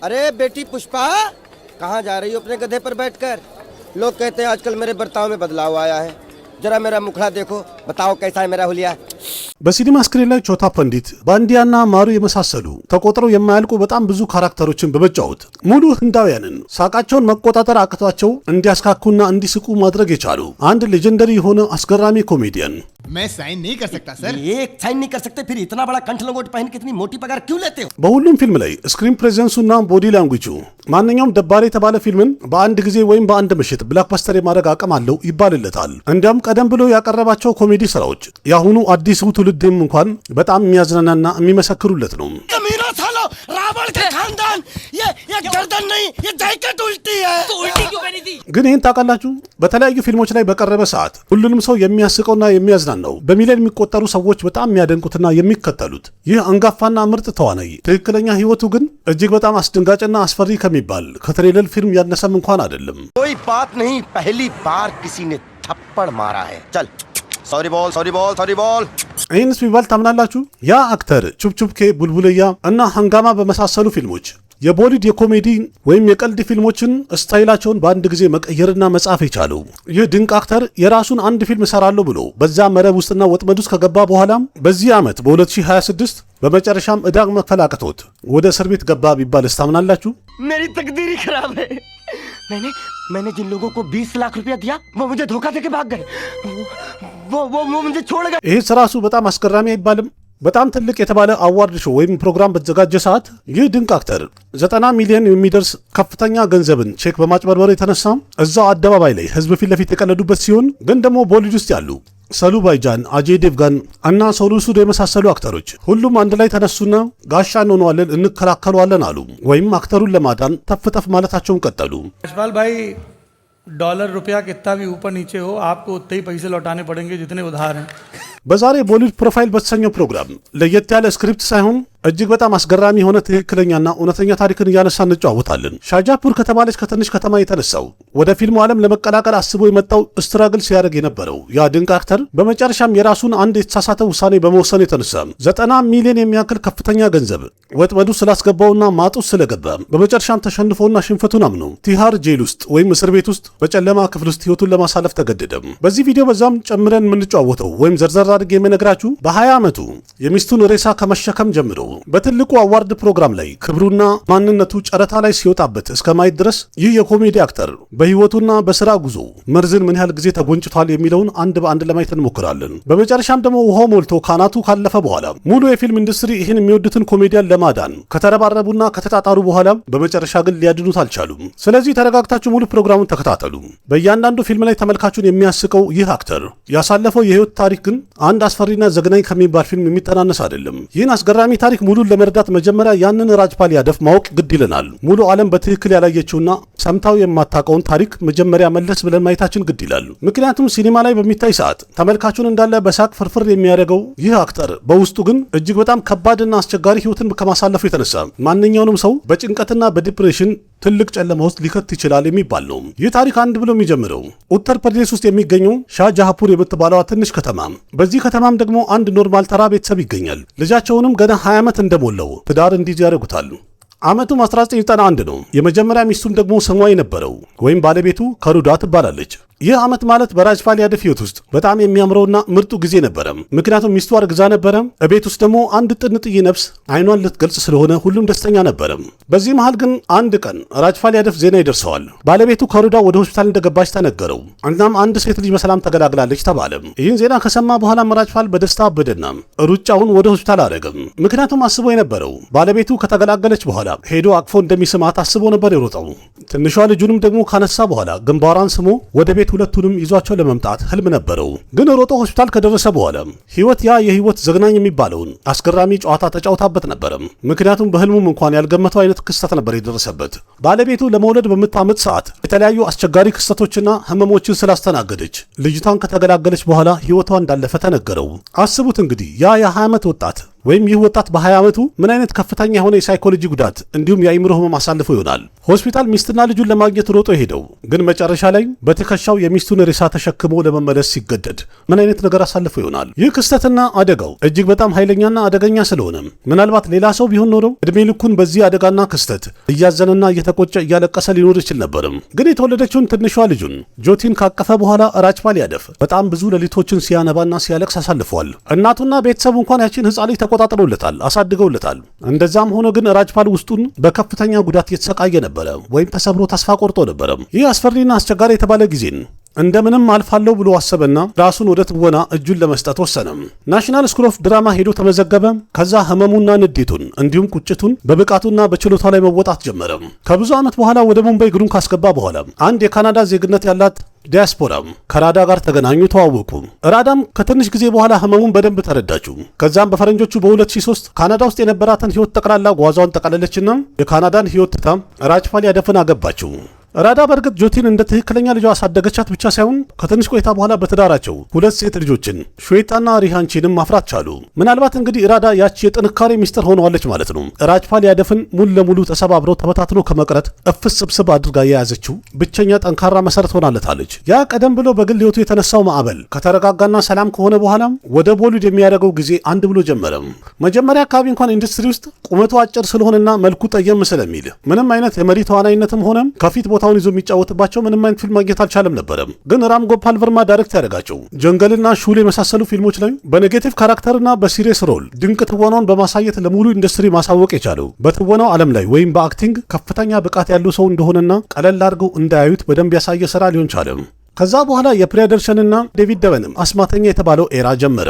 अरे बेटी पुष्पा, कहाँ जा रही हो अपने गधे पर बैठकर? लोग कहते हैं आजकल मेरे बर्ताव में बदलाव आया है। जरा मेरा मुखड़ा देखो, बताओ कैसा है मेरा हुलिया? በሲኒማ ስክሪን ላይ ቾታ ፐንዲት ባንዲያና ማሩ የመሳሰሉ ተቆጥረው የማያልቁ በጣም ብዙ ካራክተሮችን በመጫወት ሙሉ ህንዳውያንን ሳቃቸውን መቆጣጠር አቅቷቸው እንዲያስካኩና እንዲስቁ ማድረግ የቻሉ አንድ ሌጀንደሪ የሆነ አስገራሚ ኮሜዲያን። मैं साइन नहीं कर सकता सर। एक साइन नहीं कर सकते, फिर इतना बड़ा कंठ लंगोट पहन के इतनी मोटी पगार क्यों लेते हो? በሁሉም ፊልም ላይ ስክሪን ፕሬዘንሱና ቦዲ ላንጉጁ ማንኛውም ደባሪ የተባለ ፊልምን በአንድ ጊዜ ወይም በአንድ ምሽት ብላክባስተር የማድረግ አቅም አለው ይባልለታል። እንዲያም ቀደም ብሎ ያቀረባቸው ኮሜዲ ስራዎች የአሁኑ አዲሱ ትውልድም እንኳን በጣም የሚያዝናናና የሚመሰክሩለት ነው። कमीना सालो, रावण के खानदान, ये गर्दन नहीं, ये जैकेट उल्टी है। तो उल्टी क्यों पहनी थी? ግን ይህን ታውቃላችሁ? በተለያዩ ፊልሞች ላይ በቀረበ ሰዓት ሁሉንም ሰው የሚያስቀውና የሚያዝናናው በሚሊዮን የሚቆጠሩ ሰዎች በጣም የሚያደንቁትና የሚከተሉት ይህ አንጋፋና ምርጥ ተዋናይ ትክክለኛ ህይወቱ ግን እጅግ በጣም አስደንጋጭና አስፈሪ ከሚባል ከትሬለር ፊልም ያነሰም እንኳን አይደለም። कोई बात नहीं, पहली बार किसी ने थप्पड़ मारा है। चल, sorry ball, sorry ball, sorry ball. ይህንስ ቢባል ታምናላችሁ? ያ አክተር ቹፕቹፕኬ፣ ቡልቡልያ እና ሃንጋማ በመሳሰሉ ፊልሞች የቦሊውድ የኮሜዲ ወይም የቀልድ ፊልሞችን ስታይላቸውን በአንድ ጊዜ መቀየርና መጻፍ የቻሉ ይህ ድንቅ አክተር የራሱን አንድ ፊልም እሰራለሁ ብሎ በዛ መረብ ውስጥና ወጥመድ ውስጥ ከገባ በኋላም በዚህ ዓመት በ2026 በመጨረሻም ዕዳ መክፈል አቅቶት ወደ እስር ቤት ገባ ቢባልስ ታምናላችሁ? मेरी तकदीर ही खराब है। मैंने जिन लोगों को 20 लाख रुपया दिया वो मुझे धोखा देके भाग गए। वो मुझे छोड़ गए। ይህ ራሱ በጣም አስገራሚ አይባልም? በጣም ትልቅ የተባለ አዋርድ ሾው ወይም ፕሮግራም በተዘጋጀ ሰዓት ይህ ድንቅ አክተር 90 ሚሊዮን የሚደርስ ከፍተኛ ገንዘብን ቼክ በማጭበርበር የተነሳ እዛው አደባባይ ላይ ህዝብ ፊት ለፊት የቀለዱበት ሲሆን ግን ደግሞ ቦሊውድ ውስጥ ያሉ ሰሉ ባይጃን፣ አጄይ ዴቭጋን እና ሶሉ ሱድ የመሳሰሉ አክተሮች ሁሉም አንድ ላይ ተነሱና ጋሻ እንሆነዋለን እንከላከለዋለን አሉ። ወይም አክተሩን ለማዳን ተፍተፍ ማለታቸውን ቀጠሉ። यशपाल भाई, डॉलर रुपया कितना भी ऊपर नीचे हो, आपको उतने ही पैसे लौटाने पड़ेंगे जितने उधार हैं। በዛሬ ቦሊውድ ፕሮፋይል በተሰኘው ፕሮግራም ለየት ያለ ስክሪፕት ሳይሆን እጅግ በጣም አስገራሚ የሆነ ትክክለኛና እውነተኛ ታሪክን እያነሳ እንጨዋወታለን። ሻጃፑር ከተባለች ከትንሽ ከተማ የተነሳው ወደ ፊልሙ ዓለም ለመቀላቀል አስቦ የመጣው ስትራግል ሲያደርግ የነበረው ያ ድንቅ አክተር በመጨረሻም የራሱን አንድ የተሳሳተ ውሳኔ በመወሰን የተነሳ 90 ሚሊዮን የሚያክል ከፍተኛ ገንዘብ ወጥመዱ ስላስገባውና ማጡ ስለገባ በመጨረሻም ተሸንፎና ሽንፈቱን አምኖ ቲሃር ጄል ውስጥ ወይም እስር ቤት ውስጥ በጨለማ ክፍል ውስጥ ህይወቱን ለማሳለፍ ተገደደ። በዚህ ቪዲዮ በዛም ጨምረን የምንጨዋወተው ወይም ዘርዘር አድርጌ የምነግራችሁ በ20 ዓመቱ የሚስቱን ሬሳ ከመሸከም ጀምሮ በትልቁ አዋርድ ፕሮግራም ላይ ክብሩና ማንነቱ ጨረታ ላይ ሲወጣበት እስከ ማየት ድረስ ይህ የኮሜዲ አክተር በህይወቱና በስራ ጉዞ መርዝን ምን ያህል ጊዜ ተጎንጭቷል የሚለውን አንድ በአንድ ለማየት እንሞክራለን። በመጨረሻም ደግሞ ውሃው ሞልቶ ካናቱ ካለፈ በኋላ ሙሉ የፊልም ኢንዱስትሪ ይህን የሚወዱትን ኮሜዲያን ለማዳን ከተረባረቡና ከተጣጣሩ በኋላ በመጨረሻ ግን ሊያድኑት አልቻሉም። ስለዚህ ተረጋግታችሁ ሙሉ ፕሮግራሙን ተከታተሉ። በእያንዳንዱ ፊልም ላይ ተመልካቹን የሚያስቀው ይህ አክተር ያሳለፈው የህይወት ታሪክ ግን አንድ አስፈሪና ዘግናኝ ከሚባል ፊልም የሚተናነስ አይደለም። ይህን አስገራሚ ታሪክ ሙሉን ለመረዳት መጀመሪያ ያንን ራጅፓል ያደፍ ማወቅ ግድ ይለናል። ሙሉ ዓለም በትክክል ያላየችውና ሰምታው የማታውቀውን ታሪክ መጀመሪያ መለስ ብለን ማየታችን ግድ ይላል። ምክንያቱም ሲኒማ ላይ በሚታይ ሰዓት ተመልካቹን እንዳለ በሳቅ ፍርፍር የሚያደርገው ይህ አክተር በውስጡ ግን እጅግ በጣም ከባድና አስቸጋሪ ህይወትን ከማሳለፉ የተነሳ ማንኛውንም ሰው በጭንቀትና በዲፕሬሽን ትልቅ ጨለማ ውስጥ ሊከት ይችላል የሚባል ነው። ይህ ታሪክ አንድ ብሎ የሚጀምረው ኡተር ፕረዴሽ ውስጥ የሚገኘው ሻጃፑር የምትባለዋ ትንሽ ከተማ። በዚህ ከተማም ደግሞ አንድ ኖርማል ተራ ቤተሰብ ይገኛል። ልጃቸውንም ገና 20 ዓመት እንደሞላው ትዳር እንዲይዝ ያደርጉታል። ዓመቱም 1991 ነው። የመጀመሪያ ሚስቱም ደግሞ ስሟ የነበረው ወይም ባለቤቱ ከሩዳ ትባላለች። ይህ ዓመት ማለት በራጅፓል ያደፍ ህይወት ውስጥ በጣም የሚያምረውና ምርጡ ጊዜ ነበረ። ምክንያቱም ሚስቱ አርግዛ ነበረ። እቤት ውስጥ ደግሞ አንድ ጥንጥዬ ነፍስ አይኗን ልትገልጽ ስለሆነ ሁሉም ደስተኛ ነበረ። በዚህ መሃል ግን አንድ ቀን ራጅፓል ያደፍ ዜና ይደርሰዋል። ባለቤቱ ከሩዳ ወደ ሆስፒታል እንደገባች ተነገረው። እናም አንድ ሴት ልጅ በሰላም ተገላግላለች ተባለ። ይህን ዜና ከሰማ በኋላ ራጅፓል በደስታ አበደና ሩጫውን ወደ ሆስፒታል አደረገም። ምክንያቱም አስቦ የነበረው ባለቤቱ ከተገላገለች በኋላ ሄዶ አቅፎ እንደሚስማት አስቦ ነበር የሮጠው። ትንሿ ልጁንም ደግሞ ካነሳ በኋላ ግንባሯን ስሞ ወደ ቤት ሁለቱንም ይዟቸው ለመምጣት ህልም ነበረው። ግን ሮጦ ሆስፒታል ከደረሰ በኋላ ህይወት ያ የህይወት ዘግናኝ የሚባለውን አስገራሚ ጨዋታ ተጫውታበት ነበር። ምክንያቱም በህልሙም እንኳን ያልገመተው አይነት ክስተት ነበር የደረሰበት። ባለቤቱ ለመውለድ በምታምጥ ሰዓት የተለያዩ አስቸጋሪ ክስተቶችና ህመሞችን ስላስተናገደች ልጅቷን ከተገላገለች በኋላ ህይወቷ እንዳለፈ ተነገረው። አስቡት እንግዲህ ያ የ20 ዓመት ወጣት ወይም ይህ ወጣት በ20 ዓመቱ ምን አይነት ከፍተኛ የሆነ የሳይኮሎጂ ጉዳት እንዲሁም የአይምሮ ህመም አሳልፎ ይሆናል። ሆስፒታል ሚስትና ልጁን ለማግኘት ሮጦ ሄደው ግን መጨረሻ ላይ በትከሻው የሚስቱን ሬሳ ተሸክሞ ለመመለስ ሲገደድ ምን አይነት ነገር አሳልፎ ይሆናል። ይህ ክስተትና አደጋው እጅግ በጣም ኃይለኛና አደገኛ ስለሆነ ምናልባት ሌላ ሰው ቢሆን ኖሮ እድሜ ልኩን በዚህ አደጋና ክስተት እያዘነና እየተቆጨ እያለቀሰ ሊኖር ይችል ነበርም። ግን የተወለደችውን ትንሿ ልጁን ጆቲን ካቀፈ በኋላ ራጅፓል ያደፍ በጣም ብዙ ሌሊቶችን ሲያነባና ሲያለቅስ አሳልፏል። እናቱና ቤተሰቡ እንኳን ያችን ህፃን ልጅ ተቆጣጥረውለታል፣ አሳድገውለታል። እንደዛም ሆኖ ግን ራጅፓል ውስጡን በከፍተኛ ጉዳት እየተሰቃየ ነበረ ወይም ተሰብሮ ተስፋ ቆርጦ ነበረ። ይህ አስፈሪና አስቸጋሪ የተባለ ጊዜን እንደምንም አልፋለሁ ብሎ አሰበና ራሱን ወደ ትወና እጁን ለመስጠት ወሰነ። ናሽናል ስኩል ኦፍ ድራማ ሄዶ ተመዘገበ። ከዛ ህመሙና ንዴቱን እንዲሁም ቁጭቱን በብቃቱና በችሎታ ላይ መወጣት ጀመረ። ከብዙ ዓመት በኋላ ወደ ሙምባይ እግሩን ካስገባ በኋላ አንድ የካናዳ ዜግነት ያላት ዲያስፖራም ከራዳ ጋር ተገናኙ፣ ተዋወቁ። ራዳም ከትንሽ ጊዜ በኋላ ህመሙን በደንብ ተረዳችው። ከዛም በፈረንጆቹ በ2003 ካናዳ ውስጥ የነበራትን ህይወት ጠቅላላ ጓዟን ጠቀለለችና የካናዳን ህይወት ትታ ራጅፓል ያደፍን አገባችው። ራዳ በእርግጥ ጆቲን እንደ ትክክለኛ ልጇ አሳደገቻት ብቻ ሳይሆን ከትንሽ ቆይታ በኋላ በትዳራቸው 2 ሴት ልጆችን ಶ್ವೇತಾና ሪሃንቺንም ማፍራት ቻሉ። ምናልባት እንግዲህ ራዳ ያቺ የጥንካሬ ሚስጥር ሆነዋለች ማለት ነው። ራጅፓል ያደፍን ሙሉ ለሙሉ ተሰባብረው ተበታትኖ ከመቅረት እፍስ ስብስብ አድርጋ የያዘችው ብቸኛ ጠንካራ መሰረት ሆናለታለች። ያ ቀደም ብሎ በግል ህይወቱ የተነሳው ማዕበል ከተረጋጋና ሰላም ከሆነ በኋላ ወደ ቦሊውድ የሚያደርገው ጊዜ አንድ ብሎ ጀመረ። መጀመሪያ አካባቢ እንኳን ኢንዱስትሪ ውስጥ ቁመቱ አጭር ስለሆነና መልኩ ጠየም ስለሚል ምንም አይነት የመሪ ተዋናይነትም ሆነ ከፊት ቦታውን ይዞ የሚጫወትባቸው ምንም አይነት ፊልም ማግኘት አልቻለም ነበር። ግን ራም ጎፓል ቨርማ ዳይሬክት ያደረጋቸው ጀንገልና ሹል የመሳሰሉ ፊልሞች ላይ በኔጌቲቭ ካራክተርና በሲሪየስ ሮል ድንቅ ትወናውን በማሳየት ለሙሉ ኢንዱስትሪ ማሳወቅ የቻለው በትወናው ዓለም ላይ ወይም በአክቲንግ ከፍተኛ ብቃት ያለው ሰው እንደሆነና ቀለል አድርገው እንዳያዩት በደንብ ያሳየ ስራ ሊሆን ቻለ። ከዛ በኋላ የፕሪያደርሰንና ዴቪድ ደቨንም አስማተኛ የተባለው ኤራ ጀመረ።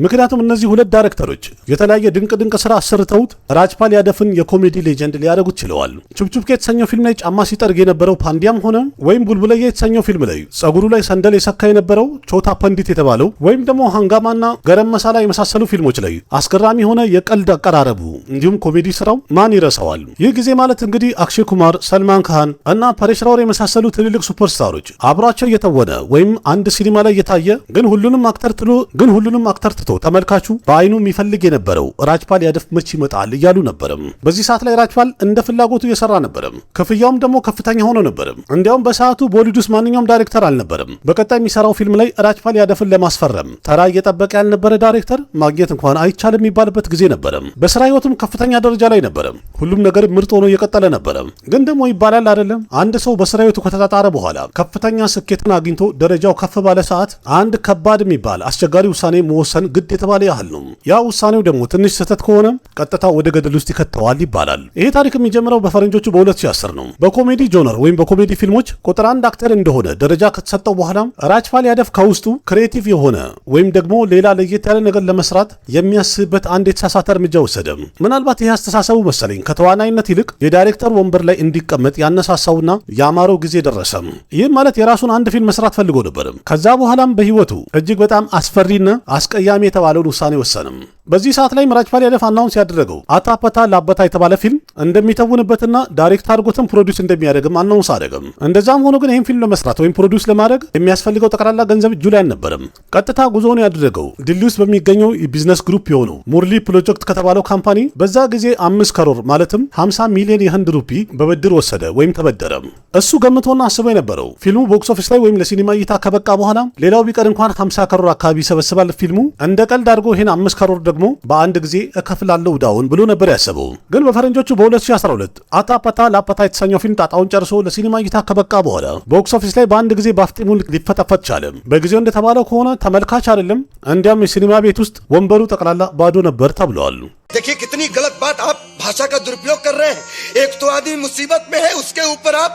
ምክንያቱም እነዚህ ሁለት ዳይሬክተሮች የተለያየ ድንቅ ስራ አሰርተውት ራጅፓል ያደፍን የኮሜዲ ሌጀንድ ሊያደርጉት ችለዋል። ቹፕቹፕኬ የተሰኘው ፊልም ላይ ጫማ ሲጠርግ የነበረው ፓንዲያም ሆነ ወይም ቡልቡለያ የተሰኘው ፊልም ላይ ጸጉሩ ላይ ሰንደል የሰካ የነበረው ቾታ ፐንዲት የተባለው ወይም ደግሞ ሃንጋማና ገረም መሳላ የመሳሰሉ ፊልሞች ላይ አስገራሚ ሆነ የቀልድ አቀራረቡ እንዲሁም ኮሜዲ ስራው ማን ይረሳዋል። ይህ ጊዜ ማለት እንግዲህ አክሼ ኩማር፣ ሰልማን ካን እና ፐሬሽ ራወል የመሳሰሉ ትልልቅ ሱፐርስታሮች አብሯቸው የተወነ ወይም አንድ ሲኒማ ላይ የታየ ግን ሁሉንም አክተር ትቶ ተመልካቹ በአይኑ የሚፈልግ የነበረው ራጅፓል ያደፍ መች ይመጣል እያሉ ነበረም። በዚህ ሰዓት ላይ ራጅፓል እንደ ፍላጎቱ እየሰራ ነበረም። ክፍያውም ደግሞ ከፍተኛ ሆኖ ነበረም። እንዲያውም በሰዓቱ ቦሊውድ ውስጥ ማንኛውም ዳይሬክተር አልነበረም በቀጣይ የሚሰራው ፊልም ላይ ራጅፓል ያደፍን ለማስፈረም ተራ እየጠበቀ ያልነበረ ዳይሬክተር ማግኘት እንኳን አይቻልም የሚባልበት ጊዜ ነበረም። በስራ ህይወቱም ከፍተኛ ደረጃ ላይ ነበረም። ሁሉም ነገር ምርጥ ሆኖ እየቀጠለ ነበረም። ግን ደግሞ ይባላል አይደለም አንድ ሰው በስራ ህይወቱ ከተጣጣረ በኋላ ከፍተኛ ስኬትን አግኝቶ ደረጃው ከፍ ባለ ሰዓት አንድ ከባድ የሚባል አስቸጋሪ ውሳኔ መወሰን ግድ የተባለ ያህል ነው። ያ ውሳኔው ደግሞ ትንሽ ስህተት ከሆነ ቀጥታ ወደ ገደል ውስጥ ይከተዋል ይባላል። ይሄ ታሪክ የሚጀምረው በፈረንጆቹ በ2010 ነው። በኮሜዲ ጆነር ወይም በኮሜዲ ፊልሞች ቁጥር 1 አክተር እንደሆነ ደረጃ ከተሰጠው በኋላ ራጅፓል ያደፍ ከውስጡ ክሬቲቭ የሆነ ወይም ደግሞ ሌላ ለየት ያለ ነገር ለመስራት የሚያስብበት አንድ የተሳሳተ እርምጃ ወሰደ። ምናልባት ይህ አስተሳሰቡ መሰለኝ ከተዋናይነት ይልቅ የዳይሬክተር ወንበር ላይ እንዲቀመጥ ያነሳሳውና ያማረው ጊዜ ደረሰ። ይህም ማለት የራሱን አንድ ፊልም መስራት ፈልጎ ነበር። ከዛ በኋላም በህይወቱ እጅግ በጣም አስፈሪና አስቀያሚ የተባለውን ውሳኔ ወሰነም። በዚህ ሰዓት ላይ ራጅፓል ያደፍ አናውንስ ያደረገው አታፓታ ላበታ የተባለ ፊልም እንደሚተውንበትና ዳይሬክት አድርጎትም ፕሮዲውስ እንደሚያደርግም አናውንስ አደረገም። እንደዛም ሆኖ ግን ይህን ፊልም ለመስራት ወይም ፕሮዲውስ ለማድረግ የሚያስፈልገው ጠቅላላ ገንዘብ እጁ ላይ አልነበረም። ቀጥታ ጉዞውን ያደረገው ዲሊ ውስጥ በሚገኘው የቢዝነስ ግሩፕ የሆነው ሙርሊ ፕሮጀክት ከተባለው ካምፓኒ በዛ ጊዜ 5 ከሮር ማለትም 50 ሚሊዮን የህንድ ሩፒ በብድር ወሰደ ወይም ተበደረ። እሱ ገምቶና አስቦ የነበረው ፊልሙ ቦክስ ኦፊስ ላይ ወይም ለሲኒማ እይታ ከበቃ በኋላ ሌላው ቢቀር እንኳን 50 ከሮር አካባቢ ይሰበስባል ፊልሙ። እንደ ቀልድ አድርጎ ይሄን 5 ከሮር ደግሞ በአንድ ጊዜ እከፍላለሁ ዳውን ብሎ ነበር ያሰበው። ግን በፈረንጆቹ በ2012 አታፓታ ላፓታ የተሰኘው ፊልም ጣጣውን ጨርሶ ለሲኒማ እይታ ከበቃ በኋላ ቦክስ ኦፊስ ላይ በአንድ ጊዜ በአፍጢሙ ሊፈተፈት ቻለ። በጊዜው እንደተባለው ከሆነ ተመልካች አይደለም እንዲያም የሲኒማ ቤት ውስጥ ወንበሩ ጠቅላላ ባዶ ነበር ተብሏል። देखिए कितनी गलत बात आप भाषा का दुरुपयोग कर रहे हैं। एक तो आदमी मुसीबत में है उसके ऊपर आप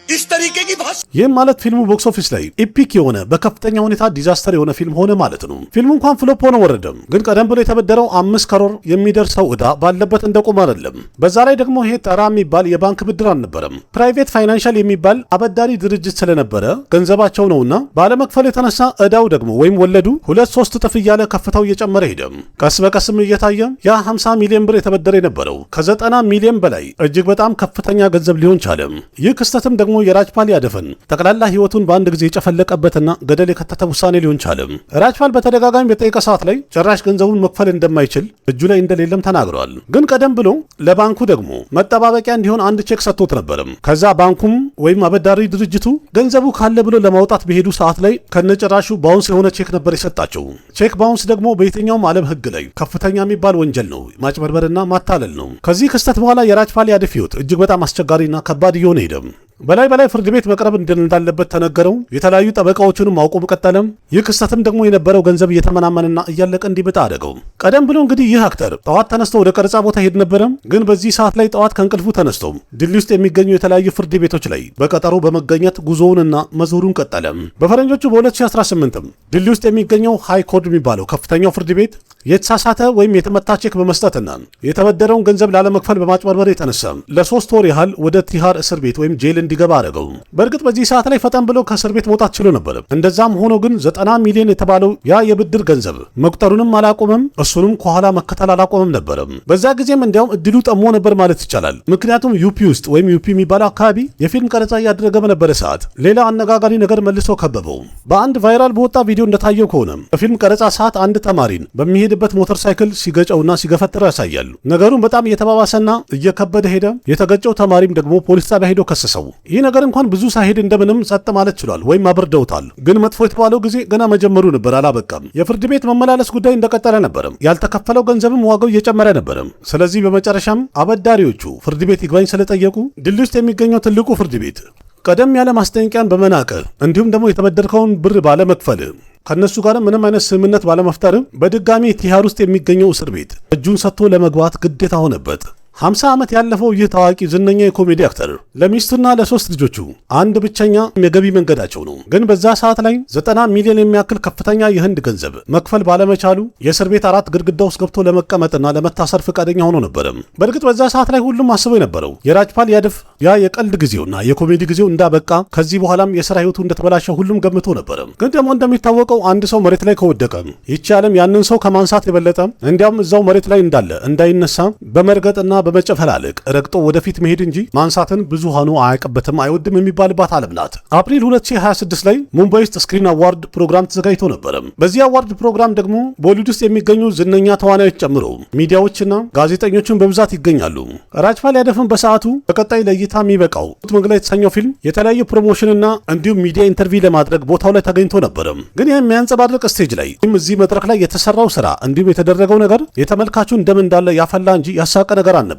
इस तरीके की भाषा ይህም ማለት ፊልሙ ቦክስ ኦፊስ ላይ ኢፒክ የሆነ በከፍተኛ ሁኔታ ዲዛስተር የሆነ ፊልም ሆነ ማለት ነው። ፊልሙ እንኳን ፍሎፕ ሆነ ወረደም። ግን ቀደም ብሎ የተበደረው 5 ከሮር የሚደርሰው ዕዳ ባለበት እንደቆመ አይደለም። በዛ ላይ ደግሞ ይሄ ተራ የሚባል የባንክ ብድር አልነበረም። ፕራይቬት ፋይናንሻል የሚባል አበዳሪ ድርጅት ስለነበረ ገንዘባቸው ነውና ባለመክፈል የተነሳ ዕዳው ደግሞ ወይም ወለዱ 2-3 እጥፍ እያለ ከፍታው እየጨመረ ሄደ። ቀስ በቀስም እየታየ ያ 50 ሚሊዮን ብር የተበደረ የነበረው ከ90 ሚሊዮን በላይ እጅግ በጣም ከፍተኛ ገንዘብ ሊሆን ቻለ። ይህ ክስተትም ደግሞ የራጅፓል ያደፍን ጠቅላላ ህይወቱን በአንድ ጊዜ የጨፈለቀበትና ገደል የከተተ ውሳኔ ሊሆን ቻለ። ራጅፓል በተደጋጋሚ በጠየቀ ሰዓት ላይ ጭራሽ ገንዘቡን መክፈል እንደማይችል እጁ ላይ እንደሌለም ተናግሯል። ግን ቀደም ብሎ ለባንኩ ደግሞ መጠባበቂያ እንዲሆን አንድ ቼክ ሰጥቶት ነበር። ከዛ ባንኩም ወይም አበዳሪ ድርጅቱ ገንዘቡ ካለ ብሎ ለማውጣት በሄዱ ሰዓት ላይ ከነጭራሹ ባውንስ የሆነ ቼክ ነበር የሰጣቸው። ቼክ ባውንስ ደግሞ በየትኛውም ዓለም ህግ ላይ ከፍተኛ የሚባል ወንጀል ነው፣ ማጭበርበርና ማታለል ነው። ከዚህ ክስተት በኋላ የራጅፓል ያደፍ ህይወት እጅግ በጣም አስቸጋሪና ከባድ እየሆነ ሄደ። በላይ ፍርድ ቤት መቅረብ እንዳለበት ተነገረው። የተለያዩ ጠበቃዎችንም አውቆ ቀጠለም። ይህ ክስተትም ደግሞ የነበረው ገንዘብ እየተመናመንና እያለቀ እንዲመጣ አደረገው። ቀደም ብሎ እንግዲህ ይህ አክተር ጠዋት ተነስቶ ወደ ቀረጻ ቦታ ሄድ ነበረ። ግን በዚህ ሰዓት ላይ ጠዋት ከእንቅልፉ ተነስቶ ድል ውስጥ የሚገኙ የተለያዩ ፍርድ ቤቶች ላይ በቀጠሮ በመገኘት ጉዞውንና መዞሩን ቀጠለ። በፈረንጆቹ በ2018 ድል ውስጥ የሚገኘው ሃይ ኮርት የሚባለው ከፍተኛው ፍርድ ቤት የተሳሳተ ወይም የተመታ ቼክ በመስጠትና የተበደረውን ገንዘብ ላለመክፈል በማጭበርበር የተነሳ ለ3 ወር ያህል ወደ ቲሃር እስር ቤት ወይም ጄል እንዲገባ አደረገው። በእርግጥ በዚህ ሰዓት ላይ ፈጠን ብሎ ከእስር ቤት መውጣት ችሎ ነበር። እንደዛም ሆኖ ግን 90 ሚሊዮን የተባለው ያ የብድር ገንዘብ መቁጠሩንም አላቆመም፣ እሱንም ከኋላ መከተል አላቆመም ነበር። በዛ ጊዜም እንዲያውም እድሉ ጠሞ ነበር ማለት ይቻላል። ምክንያቱም ዩፒ ውስጥ ወይም ዩፒ የሚባለው አካባቢ የፊልም ቀረጻ እያደረገ በነበረ ሰዓት ሌላ አነጋጋሪ ነገር መልሶ ከበበው። በአንድ ቫይራል በወጣ ቪዲዮ እንደታየው ከሆነ በፊልም ቀረጻ ሰዓት አንድ ተማሪን በሚሄድበት ሞተር ሳይክል ሲገጨውና ሲገፈትረው ያሳያል። ነገሩን በጣም እየተባባሰና እየከበደ ሄደ። የተገጨው ተማሪም ደግሞ ፖሊስ ጣቢያ ሄዶ ከሰሰው። ይህ ነገር እንኳን ብዙ ሳይሄድ እንደምንም ጸጥ ማለት ችሏል ወይም አብርደውታል። ግን መጥፎ የተባለው ጊዜ ገና መጀመሩ ነበር፣ አላበቃም። የፍርድ ቤት መመላለስ ጉዳይ እንደቀጠለ ነበር። ያልተከፈለው ገንዘብም ዋጋው እየጨመረ ነበር። ስለዚህ በመጨረሻም አበዳሪዎቹ ፍርድ ቤት ይግባኝ ስለጠየቁ ድል ውስጥ የሚገኘው ትልቁ ፍርድ ቤት ቀደም ያለ ማስጠንቀቂያን በመናቀ እንዲሁም ደግሞ የተበደርከውን ብር ባለመክፈል ከነሱ ጋር ምንም አይነት ስምምነት ባለመፍጠር በድጋሚ ቲሃር ውስጥ የሚገኘው እስር ቤት እጁን ሰጥቶ ለመግባት ግዴታ ሆነበት። 50 ዓመት ያለፈው ይህ ታዋቂ ዝነኛ የኮሜዲ አክተር ለሚስቱና ለ3 ልጆቹ አንድ ብቸኛ የገቢ መንገዳቸው ነው። ግን በዛ ሰዓት ላይ 90 ሚሊዮን የሚያክል ከፍተኛ የህንድ ገንዘብ መክፈል ባለመቻሉ የእስር ቤት 4 ግድግዳ ውስጥ ገብቶ ለመቀመጥና ለመታሰር ፈቃደኛ ሆኖ ነበር። በእርግጥ በዛ ሰዓት ላይ ሁሉም አስበው የነበረው የራጅፓል ያደፍ ያ የቀልድ ጊዜውና የኮሜዲ ጊዜው እንዳበቃ፣ ከዚህ በኋላም የሥራ ህይወቱ እንደተበላሸ ሁሉም ገምቶ ነበር። ግን ደግሞ እንደሚታወቀው አንድ ሰው መሬት ላይ ከወደቀ ይቺ ዓለም ያንን ሰው ከማንሳት የበለጠ እንዲያውም እዛው መሬት ላይ እንዳለ እንዳይነሳ በመርገጥና በመጨፈላለቅ ረግጦ ወደፊት መሄድ እንጂ ማንሳትን ብዙሃኑ አያውቅበትም አይወድም የሚባልባት ዓለም ናት። አፕሪል 2026 ላይ ሙምባይ ውስጥ ስክሪን አዋርድ ፕሮግራም ተዘጋጅቶ ነበር። በዚህ አዋርድ ፕሮግራም ደግሞ ቦሊውድ ውስጥ የሚገኙ ዝነኛ ተዋናዮች ጨምሮ ሚዲያዎችና ጋዜጠኞችን በብዛት ይገኛሉ። ራጅፓል ያደፍን በሰዓቱ በቀጣይ ለእይታ የሚበቃው መንገላ የተሰኘው ፊልም የተለያዩ ፕሮሞሽንና እንዲሁም ሚዲያ ኢንተርቪው ለማድረግ ቦታው ላይ ተገኝቶ ነበር። ግን ይህ የሚያንጸባርቅ ስቴጅ ላይ እዚህ መድረክ ላይ የተሰራው ስራ እንዲሁም የተደረገው ነገር የተመልካቹን ደም እንዳለ ያፈላ እንጂ ያሳቀ ነገር አልነበረም።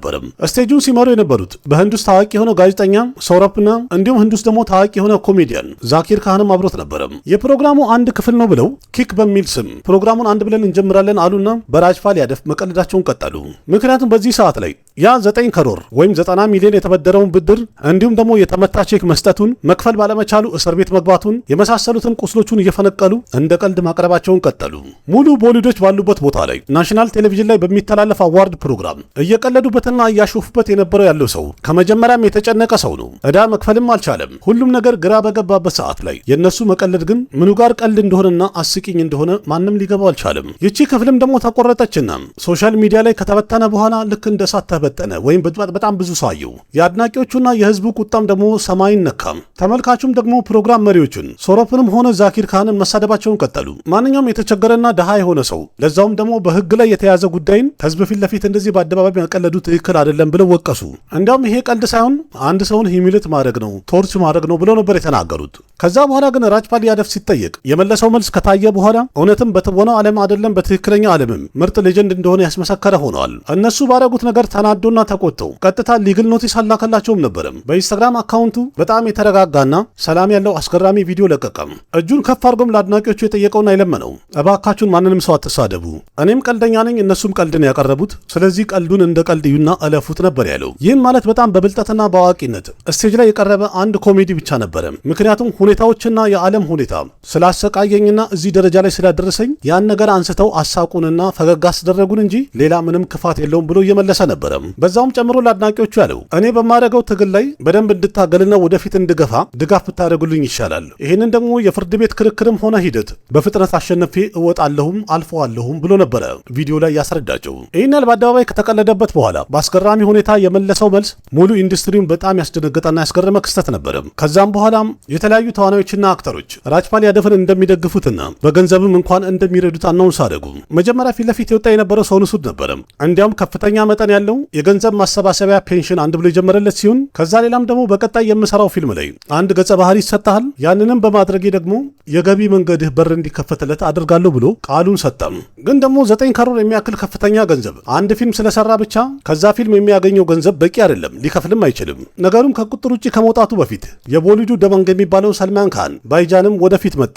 ስቴጁን ሲመሩ የነበሩት በህንድ ውስጥ ታዋቂ የሆነ ጋዜጠኛ ሰውረፕና እንዲሁም ህንድ ውስጥ ደግሞ ታዋቂ የሆነ ኮሜዲያን ዛኪር ካህንም አብሮት ነበር። የፕሮግራሙ አንድ ክፍል ነው ብለው ኪክ በሚል ስም ፕሮግራሙን አንድ ብለን እንጀምራለን አሉና በራጅፓል ያደፍ መቀለዳቸውን ቀጠሉ። ምክንያቱም በዚህ ሰዓት ላይ ያ 9 ከሮር ወይም 90 ሚሊዮን የተበደረውን ብድር እንዲሁም ደግሞ የተመታ ቼክ መስጠቱን መክፈል ባለመቻሉ እስር ቤት መግባቱን የመሳሰሉትን ቁስሎቹን እየፈነቀሉ እንደ ቀልድ ማቅረባቸውን ቀጠሉ። ሙሉ ቦሊውዶች ባሉበት ቦታ ላይ ናሽናል ቴሌቪዥን ላይ በሚተላለፍ አዋርድ ፕሮግራም እየቀለዱበትና እያሾፉበት የነበረው ያለው ሰው ከመጀመሪያም የተጨነቀ ሰው ነው። ዕዳ መክፈልም አልቻለም። ሁሉም ነገር ግራ በገባበት ሰዓት ላይ የነሱ መቀለድ ግን ምኑ ጋር ቀልድ እንደሆነና አስቂኝ እንደሆነ ማንም ሊገባው አልቻለም። ይቺ ክፍልም ደግሞ ተቆረጠችና ሶሻል ሚዲያ ላይ ከተበተነ በኋላ ልክ እንደ እሳት ተበተነ ወይም በጣም ብዙ ሰው አየው። የአድናቂዎቹና የህዝቡ ቁጣም ደግሞ ሰማይን ነካም። ተመልካቹም ደግሞ ፕሮግራም መሪዎቹን ሶሮፕንም ሆነ ዛኪር ካህንን መሳደባቸውን ቀጠሉ። ማንኛውም የተቸገረና ድሃ የሆነ ሰው ለዛውም ደግሞ በህግ ላይ የተያዘ ጉዳይን ህዝብ ፊት ለፊት እንደዚህ በአደባባይ መቀለዱ ትክክል አይደለም ብለው ወቀሱ። እንዲያውም ይሄ ቀልድ ሳይሆን አንድ ሰውን ሂሚልት ማድረግ ነው፣ ቶርች ማድረግ ነው ብለው ነበር የተናገሩት። ከዛ በኋላ ግን ራጅፓል ያደፍ ሲጠየቅ የመለሰው መልስ ከታየ በኋላ እውነትም በትወናው ዓለም አይደለም በትክክለኛ ዓለምም ምርጥ ሌጀንድ እንደሆነ ያስመሰከረ ሆነዋል። እነሱ ባረጉት ነገር ተናዶና ተቆጥተው ቀጥታ ሊግል ኖቲስ አላከላቸውም ነበርም። በኢንስታግራም አካውንቱ በጣም የተረጋጋና ሰላም ያለው አስገራሚ ቪዲዮ ለቀቀም። እጁን ከፍ አድርጎም ለአድናቂዎቹ የጠየቀውና የለመነው እባካችሁን ማንንም ሰው አትሳደቡ፣ እኔም ቀልደኛ ነኝ፣ እነሱም ቀልድን ያቀረቡት፣ ስለዚህ ቀልዱን እንደ ቀልድ እዩና እለፉት ነበር ያለው። ይህም ማለት በጣም በብልጠትና በአዋቂነት ስቴጅ ላይ የቀረበ አንድ ኮሜዲ ብቻ ነበረ። ምክንያቱም ሁኔታዎችና የዓለም ሁኔታ ስላሰቃየኝና እዚህ ደረጃ ላይ ስላደረሰኝ ያን ነገር አንስተው አሳቁንና ፈገግ አስደረጉን እንጂ ሌላ ምንም ክፋት የለውም ብሎ እየመለሰ ነበረ። በዛውም ጨምሮ ለአድናቂዎቹ ያለው እኔ በማደርገው ትግል ላይ በደንብ እንድታገልና ወደፊት እንድገፋ ድጋፍ ብታደርጉልኝ ይሻላል። ይህንን ደግሞ የፍርድ ቤት ክርክርም ሆነ ሂደት በፍጥነት አሸንፌ እወጣለሁም አልፈዋለሁም ብሎ ነበረ ቪዲዮ ላይ ያስረዳቸው። ይህን ያህል በአደባባይ ከተቀለደበት በኋላ በአስገራሚ ሁኔታ የመለሰው መልስ ሙሉ ኢንዱስትሪውን በጣም ያስደነገጠና ያስገረመ ክስተት ነበረ። ከዛም በኋላም የተለያዩ ተዋናዮችና አክተሮች ራጅፓል ያደፍን እንደሚደግፉትና በገንዘብም እንኳን እንደሚረዱት አናውንስ አደረጉ። መጀመሪያ ፊት ለፊት የወጣ የነበረው ሰውን ሱድ ነበረ። እንዲያውም ከፍተኛ መጠን ያለው የገንዘብ ማሰባሰቢያ ፔንሽን አንድ ብሎ የጀመረለት ሲሆን ከዛ ሌላም ደግሞ በቀጣይ የምሰራው ፊልም ላይ አንድ ገጸ ባህሪ ይሰጣል፣ ያንንም በማድረጌ ደግሞ የገቢ መንገድህ በር እንዲከፈትለት አድርጋለሁ ብሎ ቃሉን ሰጠም። ግን ደግሞ 9 ከሮር የሚያክል ከፍተኛ ገንዘብ አንድ ፊልም ስለሰራ ብቻ ከዛ ፊልም የሚያገኘው ገንዘብ በቂ አይደለም፣ ሊከፍልም አይችልም። ነገሩም ከቁጥር ውጭ ከመውጣቱ በፊት የቦሊውዱ ደመንግ የሚባለው ሰልማን ካን ባይጃንም ወደፊት መጣ።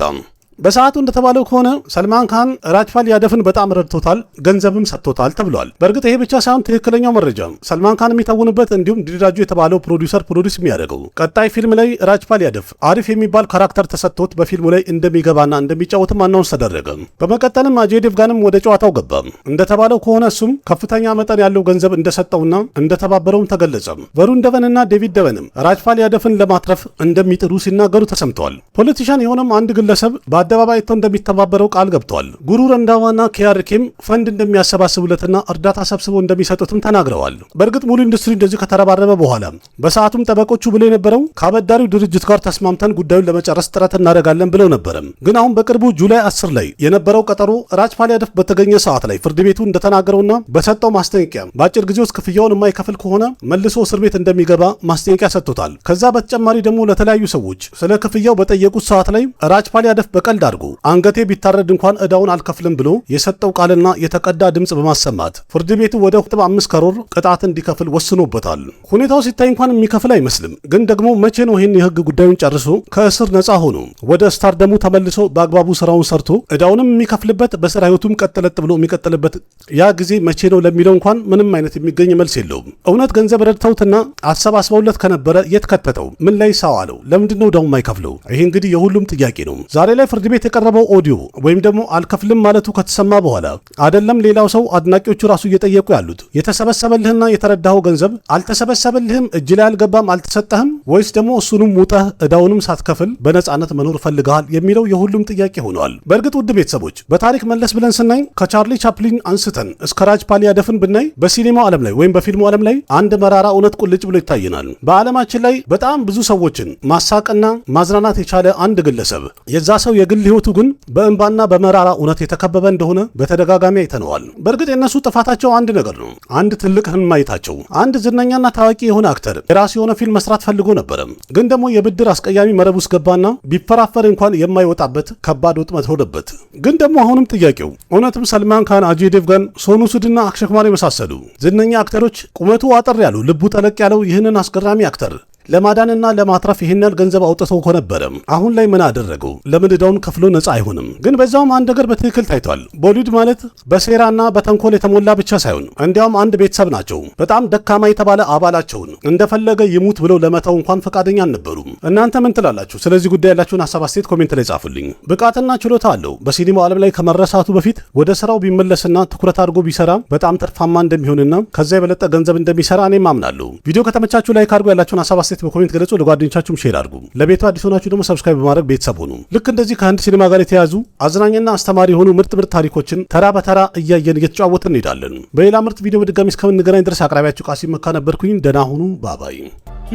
በሰዓቱ እንደተባለው ከሆነ ሰልማን ካን ራጅፓል ያደፍን በጣም ረድቶታል፣ ገንዘብም ሰጥቶታል ተብሏል። በእርግጥ ይሄ ብቻ ሳይሆን ትክክለኛው መረጃ ሰልማን ካን የሚተውንበት እንዲሁም ዲራጁ የተባለው ፕሮዲውሰር ፕሮዲውስ የሚያደርገው ቀጣይ ፊልም ላይ ራጅፓል ያደፍ አሪፍ የሚባል ካራክተር ተሰጥቶት በፊልሙ ላይ እንደሚገባና እንደሚጫወትም አናውንስ ተደረገ። በመቀጠልም አጄይ ዴቭጋንም ወደ ጨዋታው ገባ። እንደተባለው ከሆነ እሱም ከፍተኛ መጠን ያለው ገንዘብ እንደሰጠውና እንደተባበረውም ተገለጸ። ቨሩን ደቨንና ዴቪድ ደቨንም ራጅፓል ያደፍን ለማትረፍ እንደሚጥሩ ሲናገሩ ተሰምተዋል። ፖለቲሻን የሆነም አንድ ግለሰብ በአደባባይ እንደሚተባበረው ቃል ገብቷል። ጉሩ ረንዳዋና ኬአርኬም ፈንድ እንደሚያሰባስቡለትና እርዳታ ሰብስበው እንደሚሰጡትም ተናግረዋል። በእርግጥ ሙሉ ኢንዱስትሪ እንደዚህ ከተረባረበ በኋላ በሰዓቱም ጠበቆቹ ብለው የነበረው ከአበዳሪው ድርጅት ጋር ተስማምተን ጉዳዩን ለመጨረስ ጥረት እናደርጋለን ብለው ነበረም። ግን አሁን በቅርቡ ጁላይ 10 ላይ የነበረው ቀጠሮ ራጅፓል ያደፍ በተገኘ ሰዓት ላይ ፍርድ ቤቱ እንደተናገረውና በሰጠው ማስጠንቀቂያ በአጭር ጊዜ ውስጥ ክፍያውን የማይከፍል ከሆነ መልሶ እስር ቤት እንደሚገባ ማስጠንቀቂያ ሰጥቶታል። ከዛ በተጨማሪ ደግሞ ለተለያዩ ሰዎች ስለ ክፍያው በጠየቁት ሰዓት ላይ ራጅፓል ያደፍ በቀልድ አድርጎ አንገቴ ቢታረድ እንኳን እዳውን አልከፍልም ብሎ የሰጠው ቃልና የተቀዳ ድምጽ በማሰማት ፍርድ ቤቱ ወደ 5 ከሮር ቅጣት እንዲከፍል ወስኖበታል። ሁኔታው ሲታይ እንኳን የሚከፍል አይመስልም። ግን ደግሞ መቼ ነው ይህን የህግ ጉዳዩን ጨርሶ ከእስር ነፃ ሆኖ ወደ ስታርደሙ ተመልሶ በአግባቡ ስራውን ሰርቶ እዳውንም የሚከፍልበት በስራ ህይወቱም ቀጥለጥ ብሎ የሚቀጥልበት ያ ጊዜ መቼ ነው ለሚለው እንኳን ምንም አይነት የሚገኝ መልስ የለውም። እውነት ገንዘብ ረድተውትና አሰባስበውለት ከነበረ የት ከተተው? ምን ላይ ሳዋለው? ለምንድነው እዳው የማይከፍለው? ይሄ እንግዲህ የሁሉም ጥያቄ ነው። ዛሬ ላይ ፍርድ ቤት የቀረበው ኦዲዮ ወይም ደግሞ አልከፍልም ማለቱ ከተሰማ በኋላ አይደለም ሌላው ሰው አድናቂዎቹ ራሱ እየጠየቁ ያሉት የተሰበሰበልህና የተረዳኸው ገንዘብ አልተሰበሰበልህም፣ እጅ ላይ አልገባም፣ አልተሰጠህም ወይስ ደግሞ እሱንም ውጠህ እዳውንም ሳትከፍል በነጻነት መኖር ፈልገሃል የሚለው የሁሉም ጥያቄ ሆነዋል። በእርግጥ ውድ ቤተሰቦች በታሪክ መለስ ብለን ስናይ ከቻርሊ ቻፕሊን አንስተን እስከ ራጅፓል ያደፍን ብናይ በሲኔማው ዓለም ላይ ወይም በፊልሙ ዓለም ላይ አንድ መራራ እውነት ቁልጭ ብሎ ይታየናል። በዓለማችን ላይ በጣም ብዙ ሰዎችን ማሳቅና ማዝናናት የቻለ አንድ ግለሰብ የዛ ሰው የግል ህይወቱ ግን በእንባና በመራራ እውነት የተከበበ እንደሆነ በተደጋጋሚ አይተነዋል። በእርግጥ የነሱ ጥፋታቸው አንድ ነገር ነው። አንድ ትልቅ ህልም ማየታቸው። አንድ ዝነኛና ታዋቂ የሆነ አክተር የራሱ የሆነ ፊልም መስራት ፈልጎ ነበረ። ግን ደግሞ የብድር አስቀያሚ መረብ ውስጥ ገባና ቢፈራፈር እንኳን የማይወጣበት ከባድ ወጥመት ሆነበት። ግን ደግሞ አሁንም ጥያቄው እውነትም ሰልማን ካን፣ አጄይ ዴቭጋን፣ ሶኑ ሱድና አክሼይ ኩማር የመሳሰሉ ዝነኛ አክተሮች ቁመቱ አጠር ያሉ ልቡ ጠለቅ ያለው ይህንን አስገራሚ አክተር ለማዳንና ለማትረፍ ይህን ያህል ገንዘብ አውጥተው ከነበረ አሁን ላይ ምን አደረገው? ለምን እዳውን ከፍሎ ነፃ አይሆንም? ግን በዛውም አንድ ነገር በትክክል ታይቷል። ቦሊውድ ማለት በሴራና በተንኮል የተሞላ ብቻ ሳይሆን እንዲያውም አንድ ቤተሰብ ናቸው። በጣም ደካማ የተባለ አባላቸውን እንደፈለገ ይሙት ብለው ለመተው እንኳን ፈቃደኛ አልነበሩም። እናንተ ምን ትላላችሁ? ስለዚህ ጉዳይ ያላችሁን ሀሳብ አስተያየት ኮሜንት ላይ ጻፉልኝ። ብቃትና ችሎታ አለው። በሲኒማው ዓለም ላይ ከመረሳቱ በፊት ወደ ስራው ቢመለስና ትኩረት አድርጎ ቢሰራ በጣም ትርፋማ እንደሚሆንና ከዛ የበለጠ ገንዘብ እንደሚሰራ እኔም አምናለሁ። ቪዲዮ ከተመቻችሁ ላይክ አድርጉ። ያላችሁን ሀሳብ በኮሜንት ገለጹ። ለጓደኞቻችሁም ሼር አድርጉ። ለቤቱ አዲስ ሆናችሁ ደግሞ ሰብስክራይብ በማድረግ ቤተሰብ ሁኑ። ልክ እንደዚህ ከህንድ ሲኒማ ጋር የተያዙ አዝናኝና አስተማሪ የሆኑ ምርጥ ታሪኮችን ተራ በተራ እያየን እየተጫወትን እንሄዳለን። በሌላ ምርጥ ቪዲዮ በድጋሚ እስከምንገናኝ ድረስ አቅራቢያችሁ ቃሲም መካ ነበርኩኝ። ደህና ሁኑ። ባባይ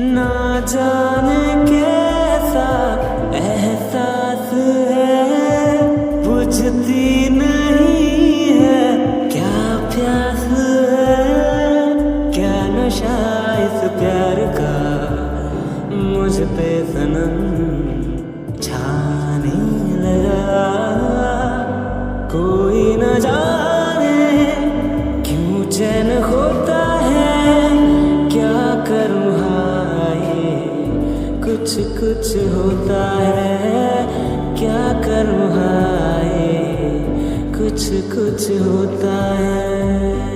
ना जाने कैसा एहसास है बुझती नहीं है क्या प्यास है क्या नशा इस प्यार का मुझ पे सनम छाने लगा कोई न जाने क्यों चैन होता है क्या करूँ कुछ कुछ होता है क्या करूँ हाय कुछ कुछ होता है।